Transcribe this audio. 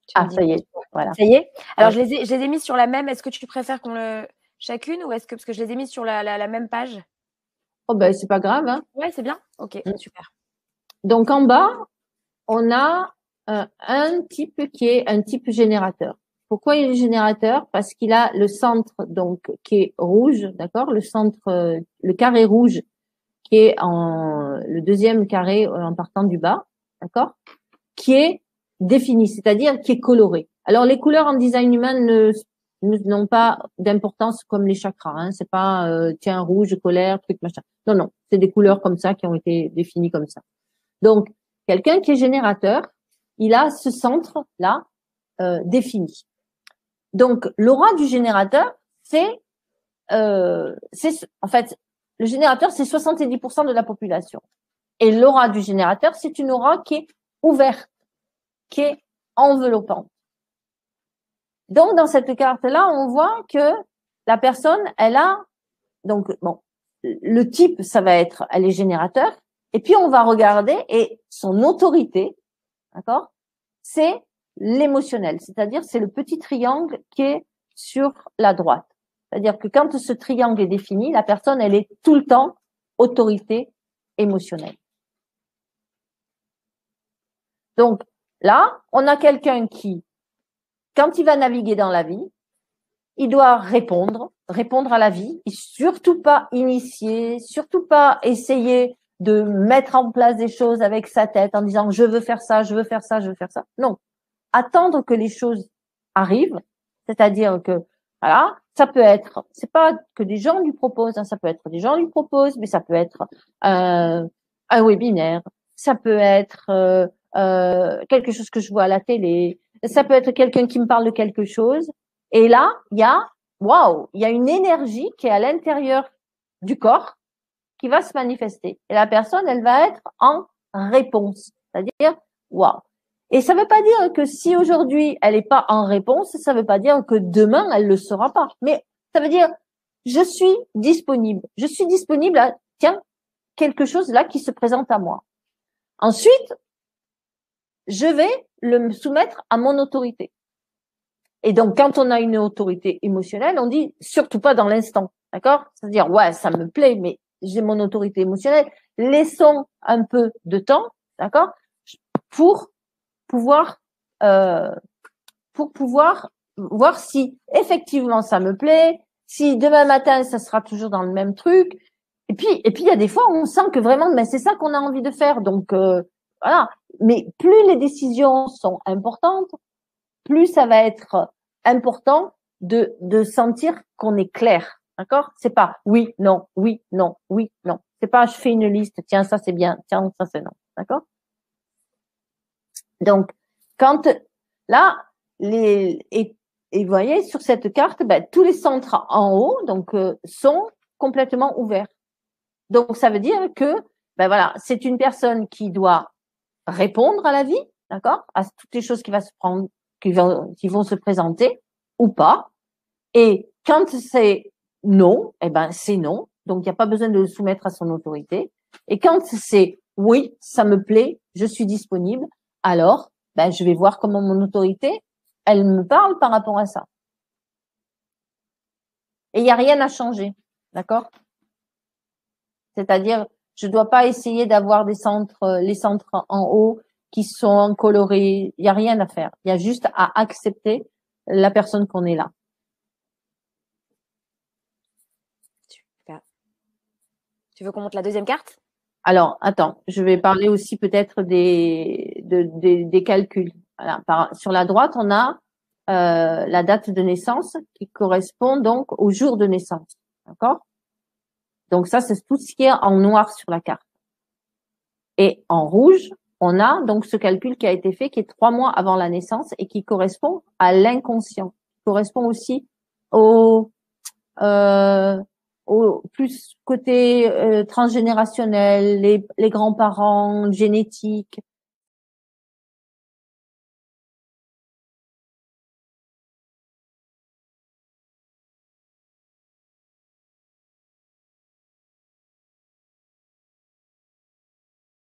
Tu me dis. Ça y est, voilà. Ça y est. Alors, je les ai mis sur la même. Est-ce que tu préfères chacune ou est-ce que, parce que je les ai mis sur la même page? Oh, ben, c'est pas grave, hein. Ouais, c'est bien. Ok, super. Donc, en bas, on a un type qui est un type générateur. Pourquoi il est générateur? Parce qu'il a le centre, donc, qui est rouge, d'accord? Le centre, le carré rouge qui est le deuxième carré en partant du bas, d'accord? Qui est défini, c'est-à-dire qui est coloré. Alors, les couleurs en design humain n'ont pas d'importance comme les chakras, hein. C'est pas, tiens, rouge, colère, truc, machin. Non, non. C'est des couleurs comme ça qui ont été définies comme ça. Donc, quelqu'un qui est générateur, il a ce centre-là défini. Donc, l'aura du générateur, en fait, le générateur, c'est 70% de la population. Et l'aura du générateur, c'est une aura qui est ouverte, qui est enveloppante. Donc, dans cette carte-là, on voit que la personne, elle a, donc, bon, le type, ça va être, elle est générateur. Et puis, on va regarder, et son autorité, d'accord, c'est l'émotionnel. C'est-à-dire, c'est le petit triangle qui est sur la droite. C'est-à-dire que quand ce triangle est défini, la personne, elle est tout le temps autorité émotionnelle. Donc, là, on a quelqu'un qui, quand il va naviguer dans la vie, il doit répondre à la vie, et surtout pas initier, surtout pas essayer de mettre en place des choses avec sa tête en disant je veux faire ça, je veux faire ça, je veux faire ça. Non. Attendre que les choses arrivent, c'est-à-dire que, voilà, ça peut être, c'est pas que des gens lui proposent, hein, ça peut être des gens lui proposent, mais ça peut être un webinaire, ça peut être quelque chose que je vois à la télé, ça peut être quelqu'un qui me parle de quelque chose. Et là, il y a une énergie qui est à l'intérieur du corps qui va se manifester. Et la personne, elle va être en réponse. C'est-à-dire, waouh. Et ça ne veut pas dire que si aujourd'hui, elle n'est pas en réponse, ça ne veut pas dire que demain, elle ne le sera pas. Mais ça veut dire, je suis disponible. Je suis disponible à, tiens, quelque chose là qui se présente à moi. Ensuite, je vais le soumettre à mon autorité. Et donc, quand on a une autorité émotionnelle, on dit surtout pas dans l'instant, d'accord? C'est-à-dire, ouais, ça me plaît, mais j'ai mon autorité émotionnelle. Laissons un peu de temps, d'accord, pour pouvoir voir si effectivement ça me plaît, si demain matin ça sera toujours dans le même truc. Et puis il y a des fois où on sent que vraiment, mais c'est ça qu'on a envie de faire. Donc voilà. Mais plus les décisions sont importantes, plus ça va être important de sentir qu'on est clair. D'accord? C'est pas oui, non, oui, non, oui, non. C'est pas je fais une liste, tiens, ça c'est bien, tiens, ça c'est non. D'accord? Donc, quand là, et vous voyez sur cette carte, tous les centres en haut donc sont complètement ouverts. Donc ça veut dire que voilà, c'est une personne qui doit répondre à la vie, d'accord, à toutes les choses qui vont se présenter ou pas. Et quand c'est non, c'est non. Donc il n'y a pas besoin de le soumettre à son autorité. Et quand c'est oui, ça me plaît, je suis disponible, alors je vais voir comment mon autorité, elle me parle par rapport à ça. Et il n'y a rien à changer, d'accord? C'est-à-dire, je ne dois pas essayer d'avoir les centres en haut qui sont colorés. Il n'y a rien à faire. Il y a juste à accepter la personne qu'on est là. Super. Tu veux qu'on monte la deuxième carte? Alors, attends, je vais parler aussi peut-être des calculs. Voilà. Sur la droite, on a la date de naissance qui correspond donc au jour de naissance. D'accord? Donc ça, c'est tout ce qui est en noir sur la carte. Et en rouge, on a donc ce calcul qui a été fait, qui est 3 mois avant la naissance et qui correspond à l'inconscient, qui correspond aussi au plus côté transgénérationnel, les grands-parents, génétique.